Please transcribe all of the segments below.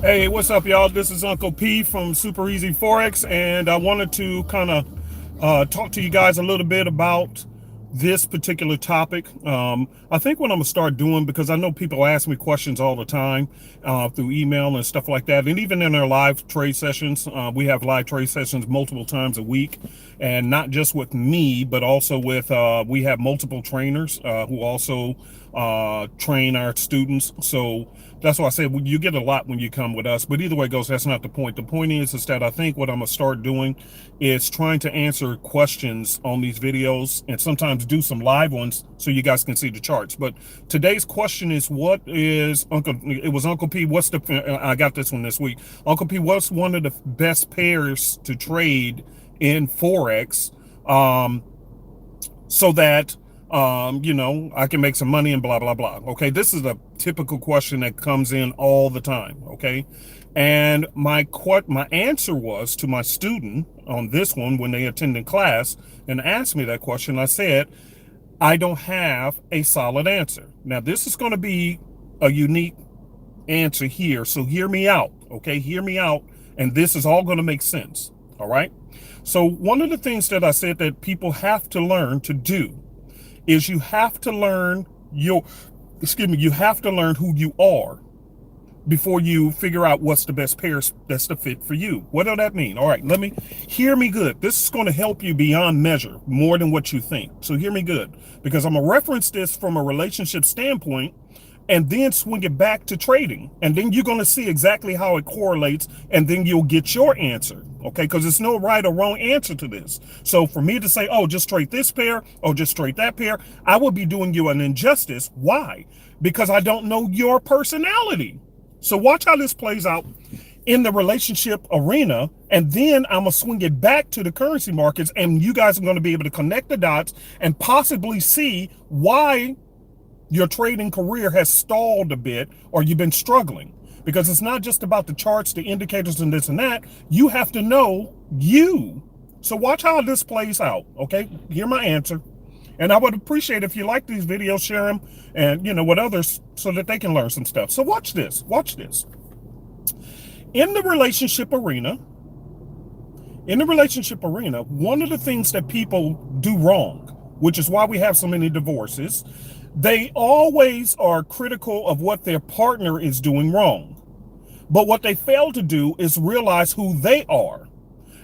Hey, what's up, y'all? This is Uncle P from superezforex, and I wanted to kind of talk to you guys a little bit about this particular topic. I think what I'm gonna start doing, because I know people ask me questions all the time through email and stuff like that, and even in our live trade sessions, we have live trade sessions multiple times a week, and not just with me, but also with we have multiple trainers who also train our students. So that's why I said you get a lot when you come with us. But either way it goes, that's not the point. The point is that I think what I'm gonna start doing is trying to answer questions on these videos, and sometimes do some live ones so you guys can see the charts. But today's question is, what is Uncle P, what's the, I got this one this week. Uncle P, what's one of the best pairs to trade in Forex? So that I can make some money and blah blah blah. Okay, this is a typical question that comes in all the time. Okay, and my answer was to my student on this one when they attended class and asked me that question. I said, I don't have a solid answer. Now this is going to be a unique answer here, so hear me out. Okay, hear me out, and this is all going to make sense. All right. So one of the things that I said that people have to learn to do is you have to learn you have to learn who you are before you figure out what's the best pair that's the fit for you. What does that mean? All right, hear me good. This is going to help you beyond measure, more than what you think. So hear me good, because I'm going to reference this from a relationship standpoint and then swing it back to trading. And then you're going to see exactly how it correlates, and then you'll get your answer. Okay, because there's no right or wrong answer to this. So for me to say, oh, just trade this pair, or just trade that pair, I would be doing you an injustice. Why? Because I don't know your personality. So watch how this plays out in the relationship arena, and then I'm gonna swing it back to the currency markets, and you guys are going to be able to connect the dots and possibly see why your trading career has stalled a bit, or you've been struggling. Because it's not just about the charts, the indicators, and this and that. You have to know you. So watch how this plays out. Okay, hear my answer. And I would appreciate if you like these videos, share them, and with others, so that they can learn some stuff. So watch this. Watch this. In the relationship arena, one of the things that people do wrong, which is why we have so many divorces, they always are critical of what their partner is doing wrong. But what they fail to do is realize who they are.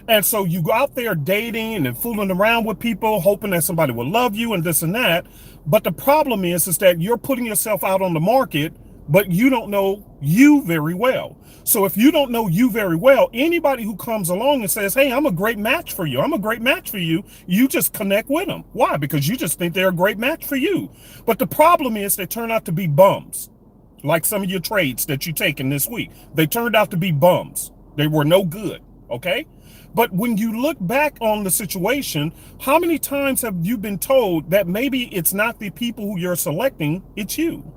And so you go out there dating and fooling around with people, hoping that somebody will love you and this and that. But the problem is that you're putting yourself out on the market, but you don't know you very well. So if you don't know you very well, anybody who comes along and says, hey, I'm a great match for you, you just connect with them. Why? Because you just think they're a great match for you. But the problem is they turn out to be bums. Like some of your trades that you taken this week, they turned out to be bums. They were no good. Okay. But when you look back on the situation, how many times have you been told that maybe it's not the people who you're selecting, it's you?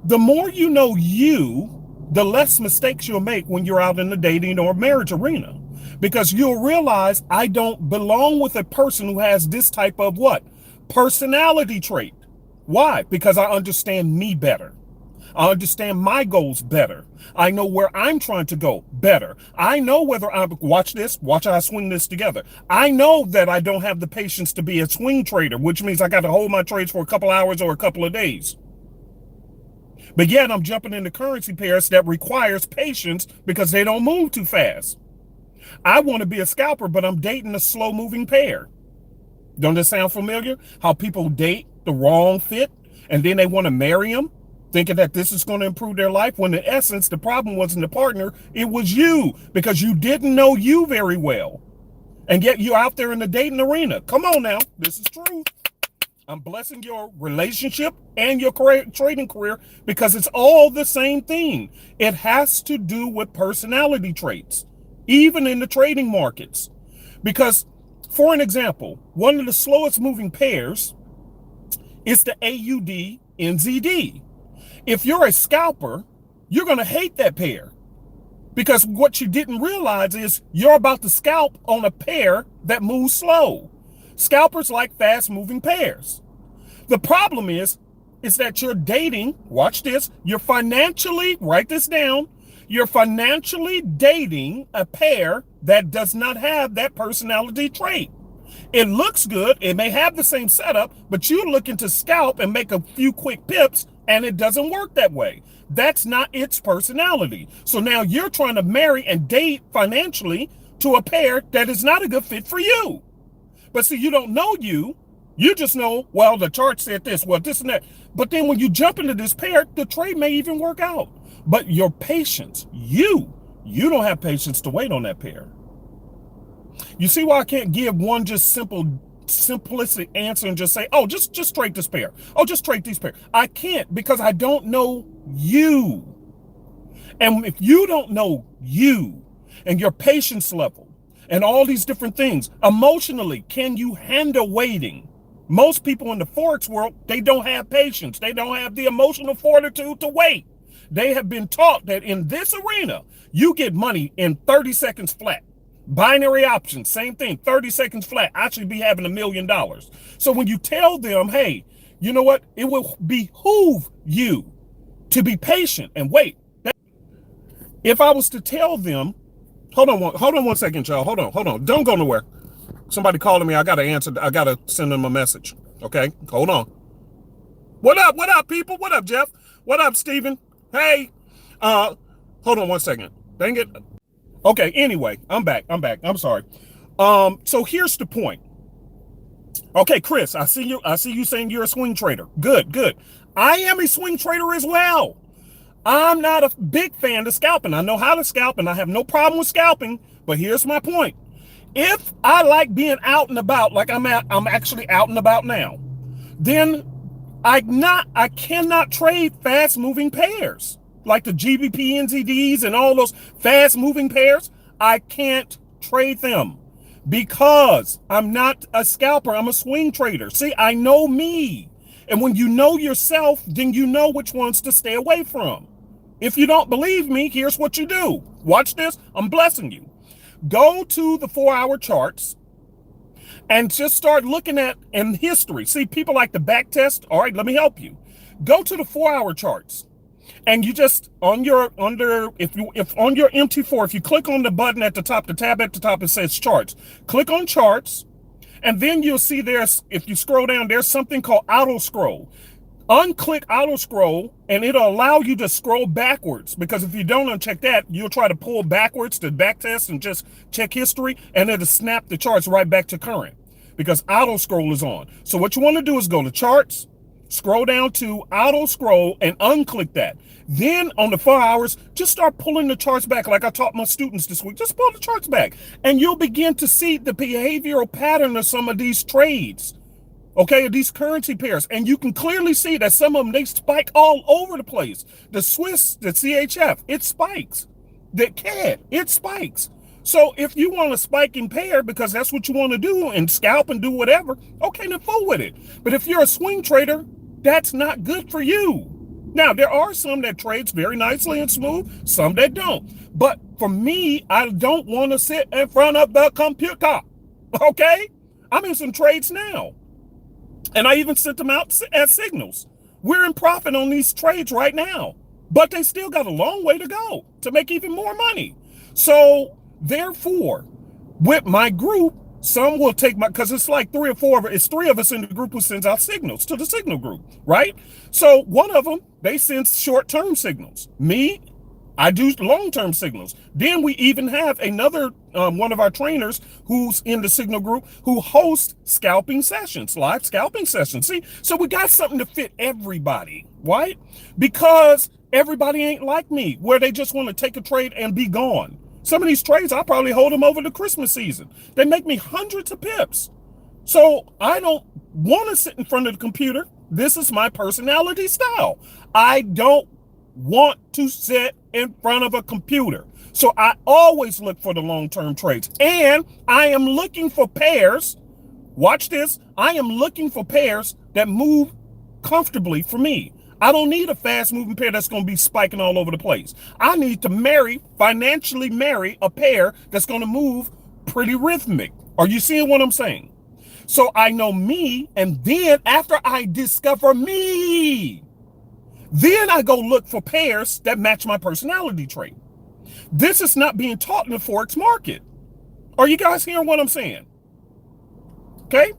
The more you know you, the less mistakes you'll make when you're out in the dating or marriage arena, because you'll realize I don't belong with a person who has this type of personality trait. Why? Because I understand me better. I understand my goals better. I know where I'm trying to go better. I know whether watch how I swing this together. I know that I don't have the patience to be a swing trader, which means I got to hold my trades for a couple hours or a couple of days. But yet I'm jumping into currency pairs that requires patience because they don't move too fast. I want to be a scalper, but I'm dating a slow moving pair. Don't this sound familiar? How people date the wrong fit and then they want to marry them, thinking that this is going to improve their life, when in essence, the problem wasn't the partner, it was you, because you didn't know you very well. And yet you're out there in the dating arena. Come on now, this is true. I'm blessing your relationship and your trading career, because it's all the same thing. It has to do with personality traits, even in the trading markets. Because, for an example, one of the slowest moving pairs is the AUD-NZD. If you're a scalper, you're going to hate that pair, because what you didn't realize is you're about to scalp on a pair that moves slow. Scalpers like fast moving pairs. The problem is that you're dating, watch this, you're financially, write this down, You're financially dating a pair that does not have that personality trait. It looks good. It may have the same setup, but you're looking to scalp and make a few quick pips, and it doesn't work that way. That's not its personality. So now you're trying to marry and date financially to a pair that is not a good fit for you. But see, you don't know you. You just know, well, the chart said this, well, this and that. But then when you jump into this pair, the trade may even work out. But your patience, you don't have patience to wait on that pair. You see why I can't give one just simplistic answer and just say, oh, just trade this pair. Oh, just trade these pair. I can't, because I don't know you. And if you don't know you and your patience level and all these different things, emotionally, can you handle waiting? Most people in the Forex world, they don't have patience. They don't have the emotional fortitude to wait. They have been taught that in this arena, you get money in 30 seconds flat. Binary options, same thing, 30 seconds flat. I should be having $1 million. So when you tell them, hey, you know what? It will behoove you to be patient and wait. If I was to tell them, hold on one second, y'all. Hold on. Don't go nowhere. Somebody calling me. I got to answer. I got to send them a message. Okay, hold on. What up, people? What up, Jeff? What up, Steven? Hey, hold on one second. Dang it. Okay, anyway, I'm back. I'm sorry. So here's the point. Okay, Chris, I see you saying you're a swing trader. Good. I am a swing trader as well. I'm not a big fan of scalping. I know how to scalp, and I have no problem with scalping, but here's my point. If I like being out and about, like I'm actually out and about now, then I cannot trade fast moving pairs like the GBP NZDs and all those fast moving pairs. I can't trade them because I'm not a scalper. I'm a swing trader. See, I know me. And when you know yourself, then you know which ones to stay away from. If you don't believe me, here's what you do. Watch this. I'm blessing you. Go to the 4-hour charts and just start looking at in history. See, people like to back test. All right, let me help you. Go to the 4-hour charts, and you just if on your MT4, if you click on the button at the top, the tab at the top, it says charts. Click on charts, and then you'll see if you scroll down, there's something called auto scroll. Unclick auto scroll, and it'll allow you to scroll backwards, because if you don't uncheck that, you'll try to pull backwards to back test and just check history, and it'll snap the charts right back to current because auto scroll is on. So what you want to do is go to charts, scroll down to auto scroll, and unclick that. Then on the 4 hours, just start pulling the charts back like I taught my students this week. Just pull the charts back, and you'll begin to see the behavioral pattern of some of these trades. Okay, these currency pairs, and you can clearly see that some of them, they spike all over the place. The Swiss, the CHF, it spikes. The CAD, it spikes. So if you want a spiking pair because that's what you want to do and scalp and do whatever, okay, then fool with it. But if you're a swing trader, that's not good for you. Now, there are some that trades very nicely and smooth, some that don't. But for me, I don't want to sit in front of the computer, okay? I'm in some trades now. And I even sent them out as signals. We're in profit on these trades right now, but they still got a long way to go to make even more money. So therefore, with my group, some will take because it's like 3 or 4 of it. It's 3 of us in the group who sends out signals to the signal group, right? So one of them, they send short-term signals. Me, I do long-term signals. Then we even have another one of our trainers who's in the signal group who hosts scalping sessions, live scalping sessions. See, so we got something to fit everybody, right? Because everybody ain't like me, where they just want to take a trade and be gone. Some of these trades, I'll probably hold them over the Christmas season. They make me hundreds of pips. So I don't want to sit in front of the computer. This is my personality style. I don't want to sit in front of a computer. So I always look for the long-term trades. And I am looking for pairs. Watch this. I am looking for pairs that move comfortably for me. I don't need a fast-moving pair that's going to be spiking all over the place. I need to financially marry a pair that's going to move pretty rhythmic. Are you seeing what I'm saying? So I know me, and then after I discover me, then I go look for pairs that match my personality trait. This is not being taught in the Forex market. Are you guys hearing what I'm saying? Okay?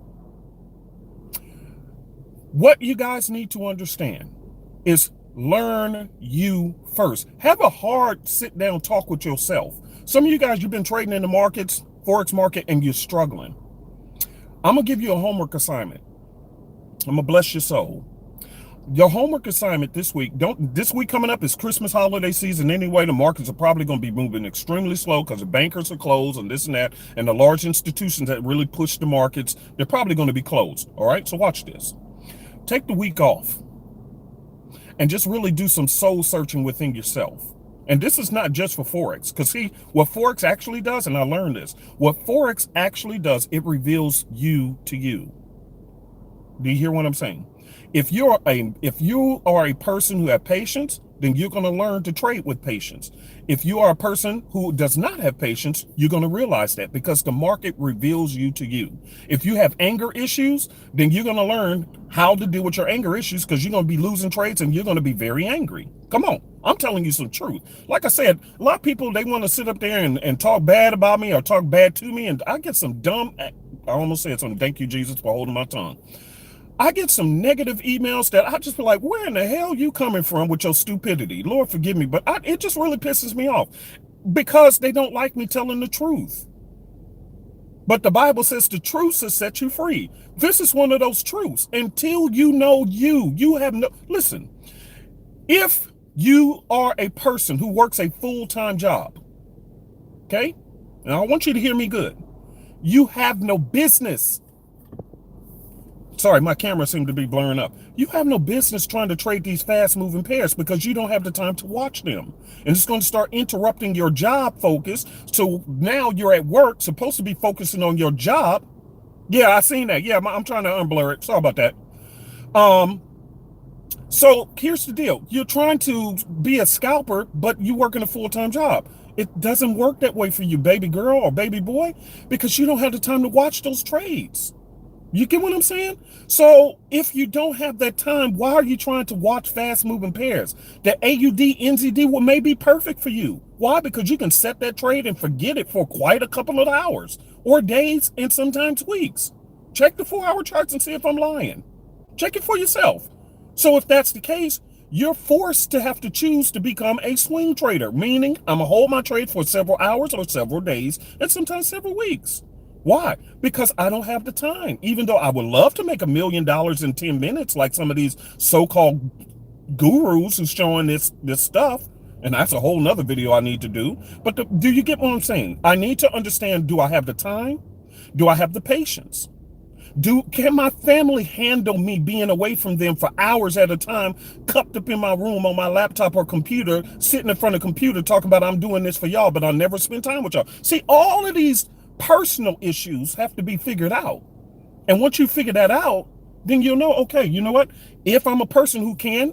What you guys need to understand is learn you first. Have a hard sit down talk with yourself. Some of you guys, you've been trading in the markets, Forex market, and you're struggling. I'm going to give you a homework assignment. I'm going to bless your soul. Your homework assignment this week, this week coming up is Christmas holiday season anyway. The markets are probably going to be moving extremely slow because the bankers are closed and this and that. And the large institutions that really push the markets, they're probably going to be closed. All right, so watch this. Take the week off and just really do some soul searching within yourself. And this is not just for Forex, because see, what Forex actually does, and I learned this, what Forex actually does, it reveals you to you. Do you hear what I'm saying? If you are a person who has patience, then you're going to learn to trade with patience. If you are a person who does not have patience, you're going to realize that because the market reveals you to you. If you have anger issues, then you're going to learn how to deal with your anger issues because you're going to be losing trades and you're going to be very angry. Come on. I'm telling you some truth. Like I said, a lot of people, they want to sit up there and talk bad about me or talk bad to me. And I get some dumb, I almost said something. Thank you, Jesus, for holding my tongue. I get some negative emails that I just feel like, where in the hell you coming from with your stupidity? Lord, forgive me. But it just really pisses me off because they don't like me telling the truth. But the Bible says the truth will set you free. This is one of those truths. Until you know you have no, listen, if you are a person who works a full-time job, okay? And I want you to hear me good. You have no business. Sorry, my camera seemed to be blurring up. You have no business trying to trade these fast-moving pairs because you don't have the time to watch them. And it's going to start interrupting your job focus. So now you're at work, supposed to be focusing on your job. Yeah, I seen that. Yeah, I'm trying to unblur it. Sorry about that. So here's the deal. You're trying to be a scalper, but you work in a full-time job. It doesn't work that way for you, baby girl or baby boy, because you don't have the time to watch those trades. You get what I'm saying? So if you don't have that time, why are you trying to watch fast moving pairs? The AUD, NZD may be perfect for you. Why? Because you can set that trade and forget it for quite a couple of hours or days and sometimes weeks. Check the 4-hour charts and see if I'm lying. Check it for yourself. So if that's the case, you're forced to have to choose to become a swing trader, meaning I'm gonna hold my trade for several hours or several days and sometimes several weeks. Why? Because I don't have the time. Even though I would love to make $1 million in 10 minutes, like some of these so-called gurus who's showing this stuff, and that's a whole nother video I need to do. But do you get what I'm saying? I need to understand, do I have the time? Do I have the patience? Can my family handle me being away from them for hours at a time, cupped up in my room on my laptop or computer, sitting in front of a computer talking about I'm doing this for y'all, but I'll never spend time with y'all? See, all of these personal issues have to be figured out. And once you figure that out, then you'll know, okay, you know what? If I'm a person who can,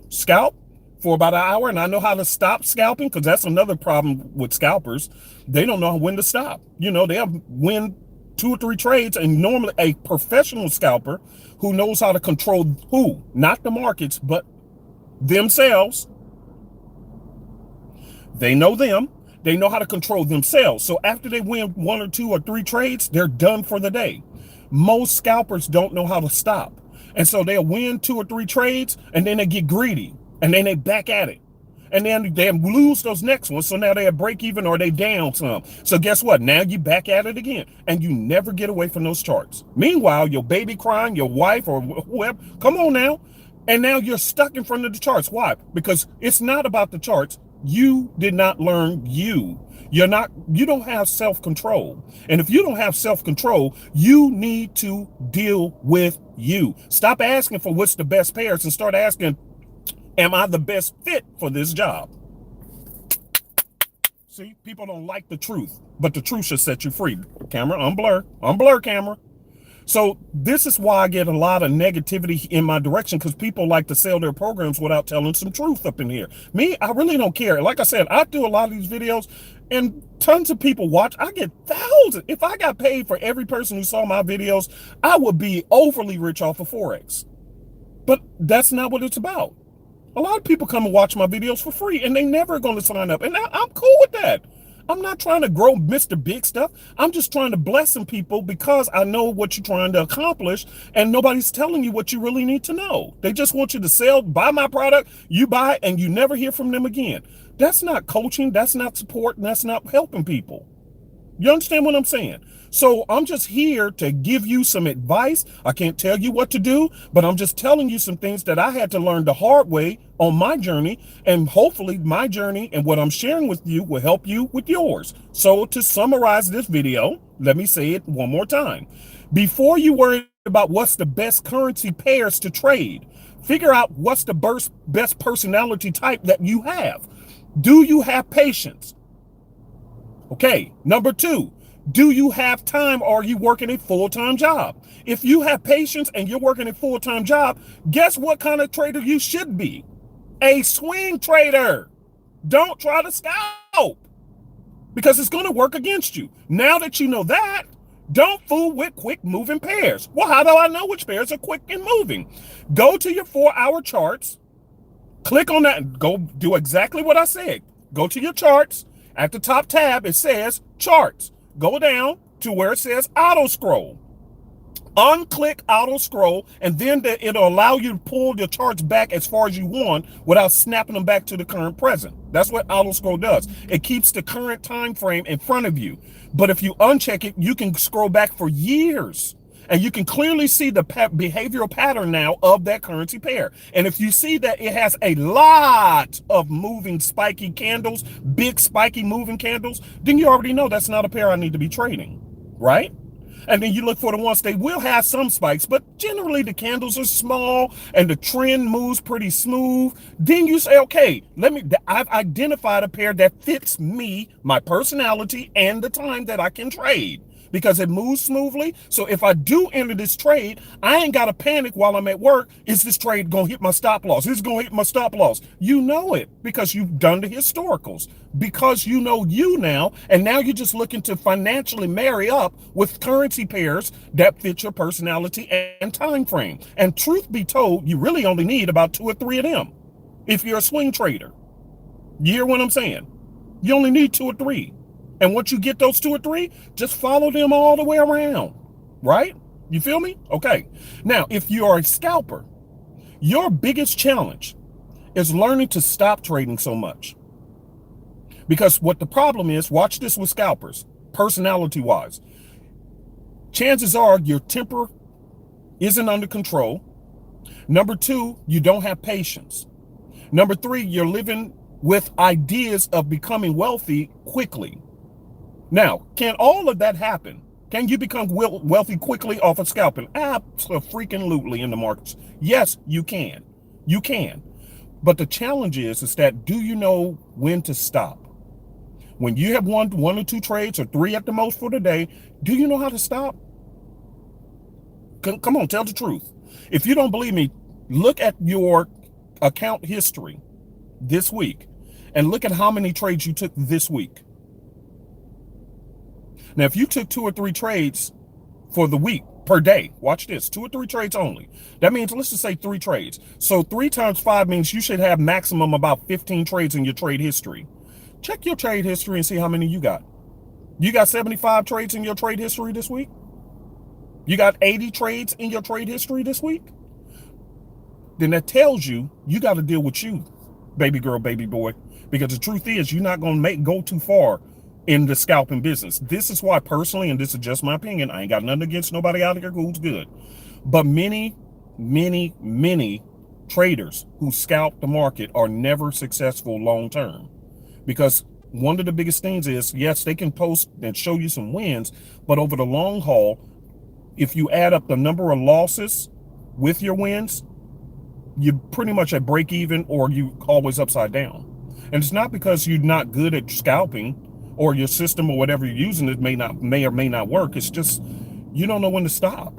scalp for about an hour and I know how to stop scalping, because that's another problem with scalpers. They don't know when to stop. They'll win 2 or 3 trades, and normally a professional scalper who knows how to control not the markets, but themselves. They know them. They know how to control themselves. So after they win 1 or 2 or 3 trades, they're done for the day. Most scalpers don't know how to stop. And so they'll win 2 or 3 trades, and then they get greedy, and then they back at it. And then they lose those next ones. So now they're at break even or they down some. So guess what? Now you back at it again, and you never get away from those charts. Meanwhile, your baby crying, your wife or whoever, come on now. And now you're stuck in front of the charts. Why? Because it's not about the charts. You did not learn you. You don't have self-control. And if you don't have self-control, you need to deal with you. Stop asking for what's the best pairs and start asking, am I the best fit for this job? See, people don't like the truth, but the truth should set you free. Camera, unblur camera. So this is why I get a lot of negativity in my direction, because people like to sell their programs without telling some truth up in here. Me, I really don't care. Like I said, I do a lot of these videos and tons of people watch. I get thousands. If I got paid for every person who saw my videos, I would be overly rich off of Forex. But that's not what it's about. A lot of people come and watch my videos for free and they never going to sign up. And I'm cool with that. I'm not trying to grow Mr. Big stuff. I'm just trying to bless some people because I know what you're trying to accomplish and nobody's telling you what you really need to know. They just want you to sell, buy my product, you buy it, and you never hear from them again. That's not coaching. That's not support. And that's not helping people. You understand what I'm saying? So I'm just here to give you some advice. I can't tell you what to do, but I'm just telling you some things that I had to learn the hard way on my journey. And hopefully my journey and what I'm sharing with you will help you with yours. So to summarize this video, let me say it one more time. Before you worry about what's the best currency pairs to trade, figure out what's the best personality type that you have. Do you have patience? Okay, number 2, do you have time or are you working a full-time job? If you have patience and you're working a full-time job, guess what kind of trader you should be? A swing trader. Don't try to scalp because it's going to work against you. Now that you know that, don't fool with quick moving pairs. Well, how do I know which pairs are quick and moving? Go to your 4-hour charts, click on that, and go do exactly what I said. Go to your charts. At the top tab, it says charts. Go down to where it says auto scroll. Unclick auto scroll, and then it'll allow you to pull your charts back as far as you want without snapping them back to the current present. That's what auto scroll does. It keeps the current time frame in front of you. But if you uncheck it, you can scroll back for years. And you can clearly see the behavioral pattern now of that currency pair. And if you see that it has a lot of moving spiky candles, big spiky moving candles, then you already know that's not a pair I need to be trading, right? And then you look for the ones, they will have some spikes, but generally the candles are small and the trend moves pretty smooth. Then you say, okay, I've identified a pair that fits me, my personality, and the time that I can trade, because it moves smoothly. So if I do enter this trade, I ain't got to panic while I'm at work. Is this trade going to hit my stop loss? Is it going to hit my stop loss? You know it because you've done the historicals, because you know you now, and now you're just looking to financially marry up with currency pairs that fit your personality and time frame. And truth be told, you really only need about 2 or 3 of them if you're a swing trader. You hear what I'm saying? You only need 2 or 3. And once you get those 2 or 3, just follow them all the way around, right? You feel me? Okay. Now, if you are a scalper, your biggest challenge is learning to stop trading so much. Because what the problem is, watch this with scalpers, personality-wise. Chances are your temper isn't under control. Number 2, you don't have patience. Number 3, you're living with ideas of becoming wealthy quickly. Now, can all of that happen? Can you become wealthy quickly off of scalping? Absolutely in the markets. Yes, you can. You can. But the challenge is that do you know when to stop? When you have one or 2 trades or 3 at the most for the day, do you know how to stop? Come on, tell the truth. If you don't believe me, look at your account history this week and look at how many trades you took this week. Now, if you took 2 or 3 trades for the week per day, watch this, 2 or 3 trades only. That means, let's just say 3 trades. So 3 times 5 means you should have maximum about 15 trades in your trade history. Check your trade history and see how many you got. You got 75 trades in your trade history this week? You got 80 trades in your trade history this week? Then that tells you got to deal with you, baby girl, baby boy. Because the truth is, you're not going to go too far in the scalping business. This is why personally, and this is just my opinion, I ain't got nothing against nobody out here who's good, but many traders who scalp the market are never successful long term, because one of the biggest things is, yes, they can post and show you some wins, but over the long haul, if you add up the number of losses with your wins, you're pretty much at break even, or you always upside down. And it's not because you're not good at scalping, or your system or whatever you're using it may or may not work. It's just you don't know when to stop.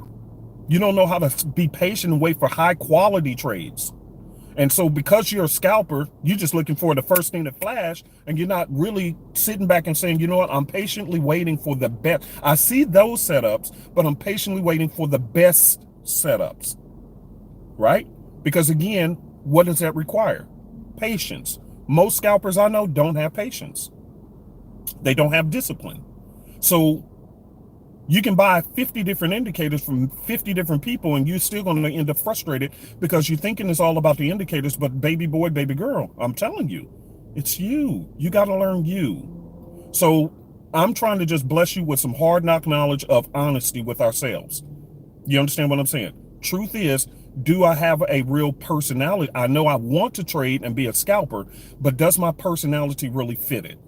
You don't know how to be patient and wait for high quality trades. And so because you're a scalper, you're just looking for the first thing to flash, and you're not really sitting back and saying, you know what, I'm patiently waiting for the best. I see those setups, but I'm patiently waiting for the best setups, right? Because again, What does that require? Patience. Most scalpers I know don't have patience. They don't have discipline. So you can buy 50 different indicators from 50 different people and you're still going to end up frustrated because you're thinking it's all about the indicators, but baby boy, baby girl, I'm telling you, it's you. You got to learn you. So I'm trying to just bless you with some hard knock knowledge of honesty with ourselves. You understand what I'm saying? Truth is, do I have a real personality? I know I want to trade and be a scalper, but does my personality really fit it?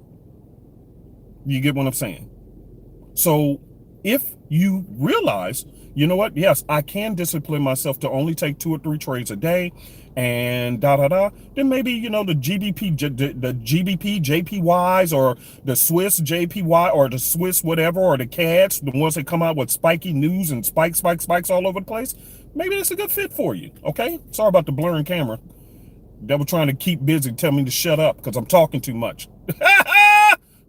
You get what I'm saying? So if you realize, you know what, yes, I can discipline myself to only take 2 or 3 trades a day and then maybe, you know, the GBP JPYs or the Swiss JPY or the Swiss whatever, or the CADs, the ones that come out with spiky news and spikes all over the place, maybe it's a good fit for you. Okay, sorry about the blurring camera. They were trying to keep busy, tell me to shut up because I'm talking too much.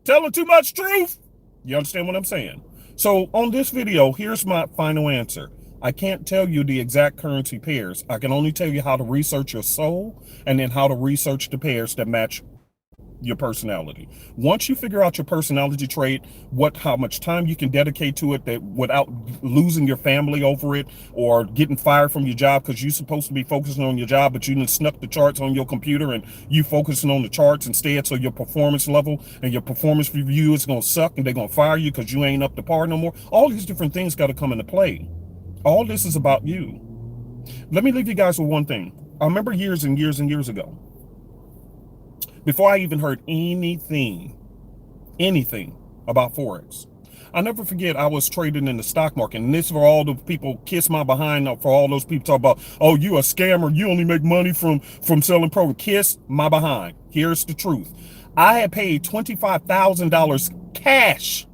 Telling too much truth. You understand what I'm saying? So on this video, here's my final answer. I can't tell you the exact currency pairs. I can only tell you how to research your soul and then how to research the pairs that match your personality. Once you figure out your personality trait, how much time you can dedicate to it that without losing your family over it or getting fired from your job because you're supposed to be focusing on your job, but you done snuck the charts on your computer and you focusing on the charts instead, so your performance level and your performance review is going to suck and they're going to fire you because you ain't up to par no more. All these different things got to come into play. All this is about you. Let me leave you guys with one thing. I remember years and years and years ago, before I even heard anything about Forex. I'll never forget, I was trading in the stock market, and this for all the people kiss my behind, for all those people talk about, oh, you a scammer, you only make money from selling pro. Kiss my behind. Here's the truth. I had paid $25,000 cash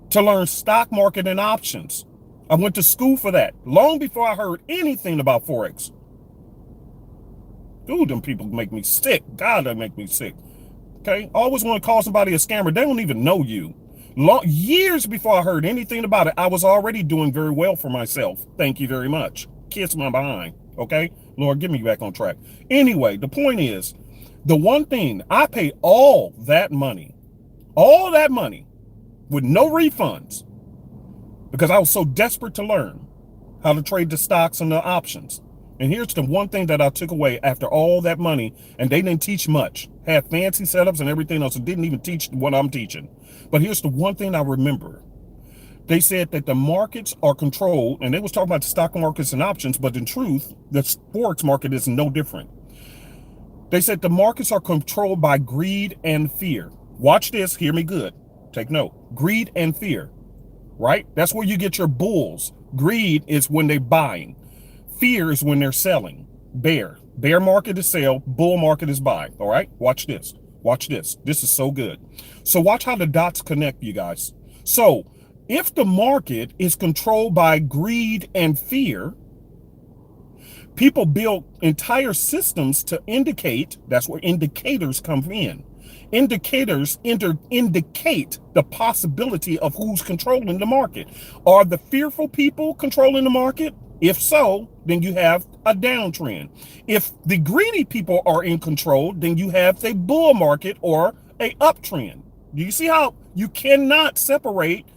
to learn stock market and options. I went to school for that long before I heard anything about Forex. Dude, them people make me sick. God, they make me sick. Okay? Always want to call somebody a scammer. They don't even know you. Years before I heard anything about it, I was already doing very well for myself. Thank you very much. Kiss my behind. Okay? Lord, get me back on track. Anyway, the point is, the one thing, I paid all that money with no refunds because I was so desperate to learn how to trade the stocks and the options. And here's the one thing that I took away after all that money, and they didn't teach much. Had fancy setups and everything else, and didn't even teach what I'm teaching. But here's the one thing I remember. They said that the markets are controlled, and they was talking about the stock markets and options, but in truth, the Forex market is no different. They said the markets are controlled by greed and fear. Watch this, hear me good. Take note. Greed and fear, right? That's where you get your bulls. Greed is when they're buying. Fear is when they're selling. Bear market is sell, bull market is buy. All right, watch this. This is so good. So watch how the dots connect, you guys. So if the market is controlled by greed and fear, people build entire systems to indicate. That's where indicators come in. Indicators indicate the possibility of who's controlling the market. Are the fearful people controlling the market? If so, then you have a downtrend. If the greedy people are in control, then you have a bull market or a uptrend. Do you see how you cannot separate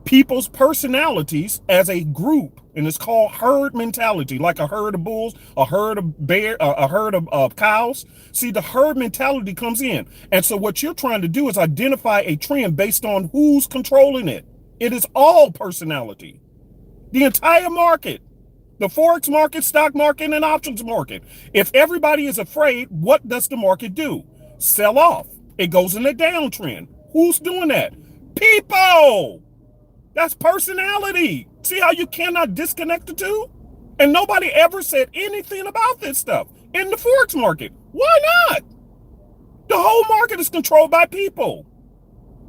people's personalities as a group? And it's called herd mentality, like a herd of bulls, a herd of a herd of cows. See, the herd mentality comes in. And so what you're trying to do is identify a trend based on who's controlling it. It is all personality. The entire market. The Forex market, stock market, and options market. If everybody is afraid, what does the market do? Sell off. It goes in a downtrend. Who's doing that? People. That's personality. See how you cannot disconnect the two? And nobody ever said anything about this stuff in the Forex market. Why not? The whole market is controlled by people,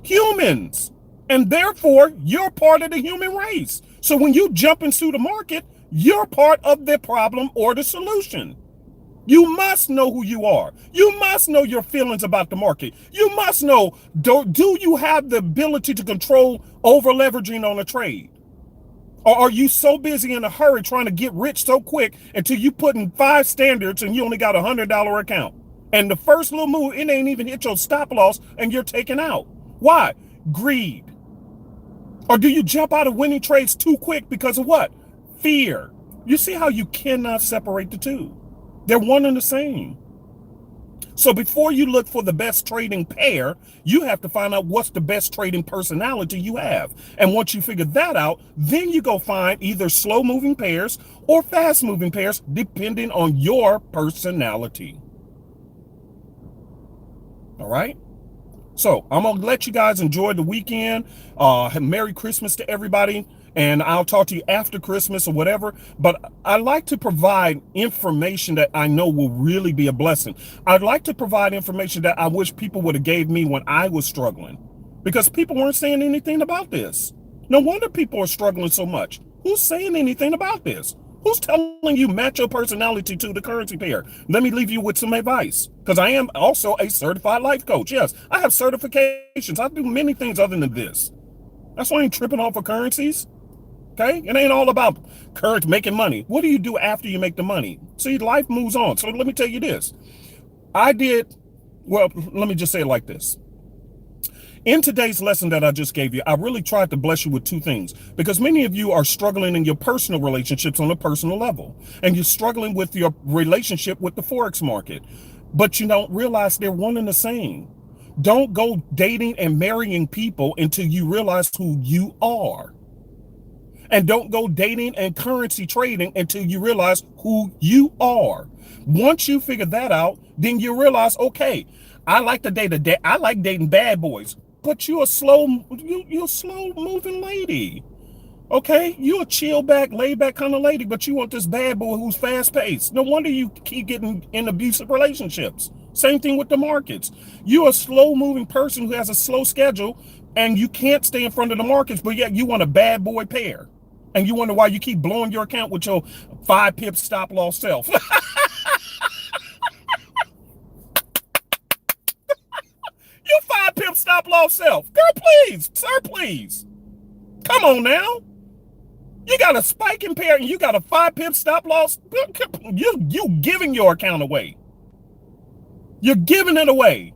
humans, and therefore you're part of the human race. So when you jump into the market, you're part of the problem or the solution. You must know who you are. You must know your feelings about the market. You must know, do you have the ability to control over leveraging on a trade? Or are you so busy in a hurry trying to get rich so quick until you put in 5 standards and you only got $100 account? And the first little move, it ain't even hit your stop loss and you're taken out. Why? Greed. Or do you jump out of winning trades too quick because of what? Fear. You see how you cannot separate the two. They're one and the same. So before you look for the best trading pair, you have to find out what's the best trading personality you have. And once you figure that out, then you go find either slow moving pairs or fast moving pairs, depending on your personality. All right? So I'm going to let you guys enjoy the weekend. Merry Christmas to everybody. And I'll talk to you after Christmas or whatever. But I like to provide information that I know will really be a blessing. I'd like to provide information that I wish people would have gave me when I was struggling. Because people weren't saying anything about this. No wonder people are struggling so much. Who's saying anything about this? Who's telling you match your personality to the currency pair? Let me leave you with some advice. Because I am also a certified life coach. Yes, I have certifications. I do many things other than this. That's why I ain't tripping off of currencies. Okay? It ain't all about current making money. What do you do after you make the money? See, life moves on. So let me tell you this. Let me just say it like this. In today's lesson that I just gave you, I really tried to bless you with two things, because many of you are struggling in your personal relationships on a personal level, and you're struggling with your relationship with the Forex market, but you don't realize they're one and the same. Don't go dating and marrying people until you realize who you are. And don't go dating and currency trading until you realize who you are. Once you figure that out, then you realize, okay, I like dating bad boys, but you're a slow moving lady. Okay, you're a chill back, laid back kind of lady, but you want this bad boy who's fast paced. No wonder you keep getting in abusive relationships. Same thing with the markets. You're a slow moving person who has a slow schedule, and you can't stay in front of the markets, but yet you want a bad boy pair. And you wonder why you keep blowing your account with your 5 pip stop loss self. You 5 pip stop loss self. Girl, please, sir, please. Come on now. You got a spiking pair and you got a 5 pip stop loss. You giving your account away. You're giving it away.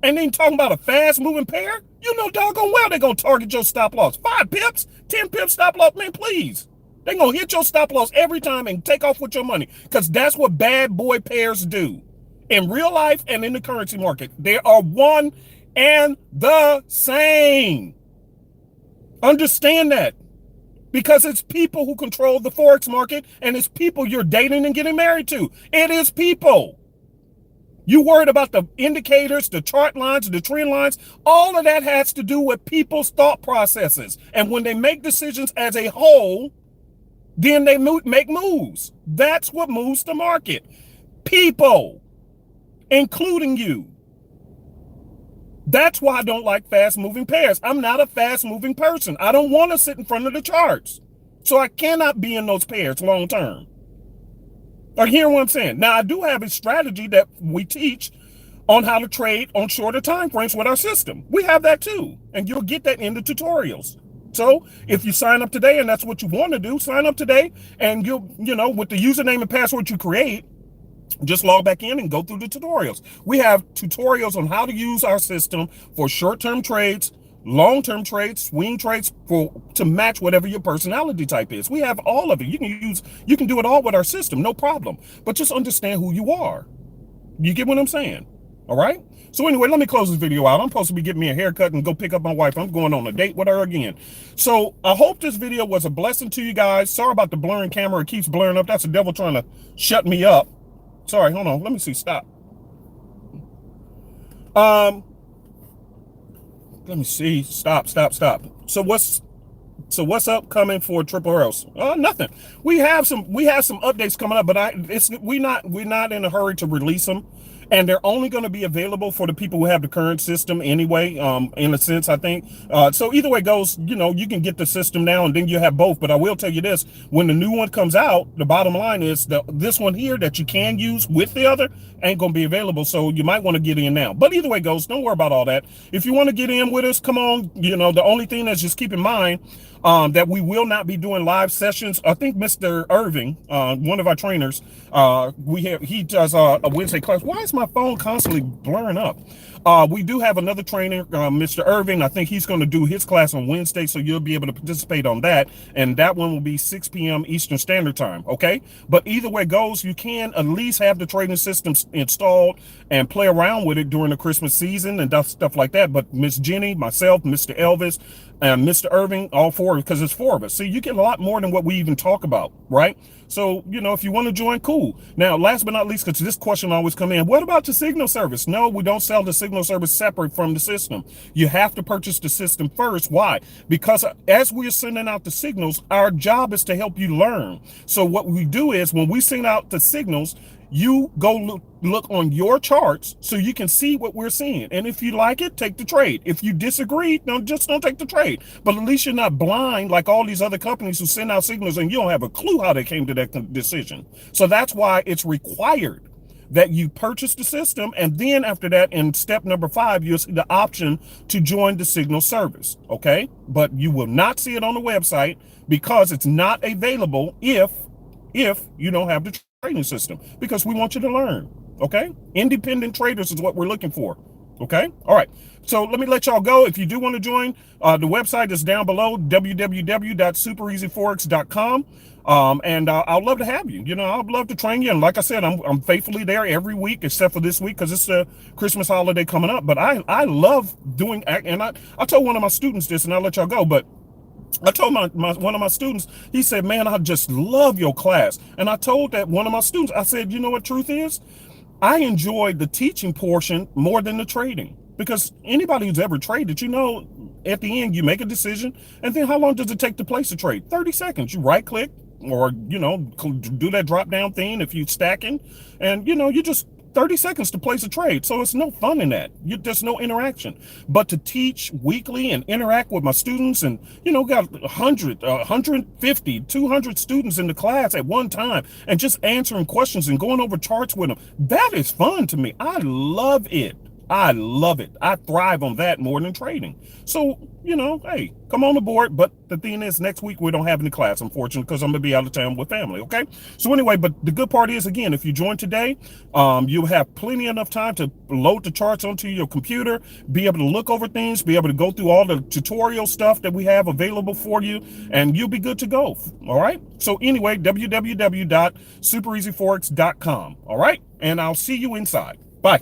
And then talking about a fast moving pair, you know doggone well they're going to target your stop loss. 5 pips, 10 pips stop loss, man, please. They're going to hit your stop loss every time and take off with your money, because that's what bad boy pairs do. In real life and in the currency market, they are one and the same. Understand that. Because it's people who control the Forex market, and it's people you're dating and getting married to. It is people. You worried about the indicators, the chart lines, the trend lines. All of that has to do with people's thought processes. And when they make decisions as a whole, then they make moves. That's what moves the market. People, including you. That's why I don't like fast-moving pairs. I'm not a fast-moving person. I don't want to sit in front of the charts. So I cannot be in those pairs long-term. Are you hearing what I'm saying? Now, I do have a strategy that we teach on how to trade on shorter time frames with our system. We have that too, and you'll get that in the tutorials. So if you sign up today and that's what you want to do, sign up today, and with the username and password you create, just log back in and go through the tutorials. We have tutorials on how to use our system for short-term trades, long-term trades, swing trades, to match whatever your personality type is. We have all of it. You can do it all with our system, no problem. But just understand who you are. You get what I'm saying? All right? So anyway, let me close this video out. I'm supposed to be getting me a haircut and go pick up my wife. I'm going on a date with her again. So I hope this video was a blessing to you guys. Sorry about the blurring camera. It keeps blurring up. That's the devil trying to shut me up. Sorry, hold on. Let me see. Stop. Let me see. Stop. So what's upcoming for Triple Arrows? Nothing. We have some updates coming up, but we're not in a hurry to release them. And they're only going to be available for the people who have the current system anyway, in a sense, I think. So either way it goes, you can get the system now and then you have both. But I will tell you this, when the new one comes out, the bottom line is this one here that you can use with the other ain't going to be available. So you might want to get in now. But either way it goes, don't worry about all that. If you want to get in with us, come on. The only thing is just keep in mind, that we will not be doing live sessions. I think Mr. Irving, one of our trainers, he does a Wednesday class. Why is my phone constantly blurring up? We do have another trainer, Mr. Irving. I think he's going to do his class on Wednesday, so you'll be able to participate on that. And that one will be 6 p.m. Eastern Standard Time, okay? But either way it goes, you can at least have the trading systems installed and play around with it during the Christmas season and stuff like that. But Miss Jenny, myself, Mr. Elvis, and Mr. Irving, all four, because it's four of us. See, you get a lot more than what we even talk about, right? So, if you want to join, cool. Now, last but not least, because this question always come in, what about the signal service? No, we don't sell the signal service separate from the system. You have to purchase the system first. Why? Because as we're sending out the signals, our job is to help you learn. So what we do is when we send out the signals, you go look on your charts so you can see what we're seeing. And if you like it, take the trade. If you disagree, don't take the trade. But at least you're not blind like all these other companies who send out signals and you don't have a clue how they came to that decision. So that's why it's required that you purchase the system. And then after that, in step number 5, you'll see the option to join the signal service. Okay. But you will not see it on the website because it's not available if you don't have the trading system, because we want you to learn. Okay, independent traders is what we're looking for. Okay, all right, so let me let y'all go. If you do want to join, the website is down below, www.superezforex.com. And I'd love to have you. I'd love to train you. And like I said, I'm faithfully there every week except for this week because it's the Christmas holiday coming up. But I love doing, and I told one of my students this, and I'll let y'all go, but I told one of my students, he said, man, I just love your class. And I told that one of my students, I said, you know what truth is? I enjoyed the teaching portion more than the trading, because anybody who's ever traded, at the end, you make a decision. And then how long does it take to place a trade? 30 seconds. You right click or, do that drop down thing if you're stacking, and, you just 30 seconds to place a trade. So it's no fun in that. There's no interaction. But to teach weekly and interact with my students and, got 100, 150, 200 students in the class at one time and just answering questions and going over charts with them. That is fun to me. I love it. I love it. I thrive on that more than trading. So, hey, come on aboard. But the thing is, next week we don't have any class, unfortunately, because I'm going to be out of town with family, okay? So anyway, but the good part is, again, if you join today, you'll have plenty enough time to load the charts onto your computer, be able to look over things, be able to go through all the tutorial stuff that we have available for you, and you'll be good to go, all right? So anyway, www.superezforex.com, all right? And I'll see you inside. Bye.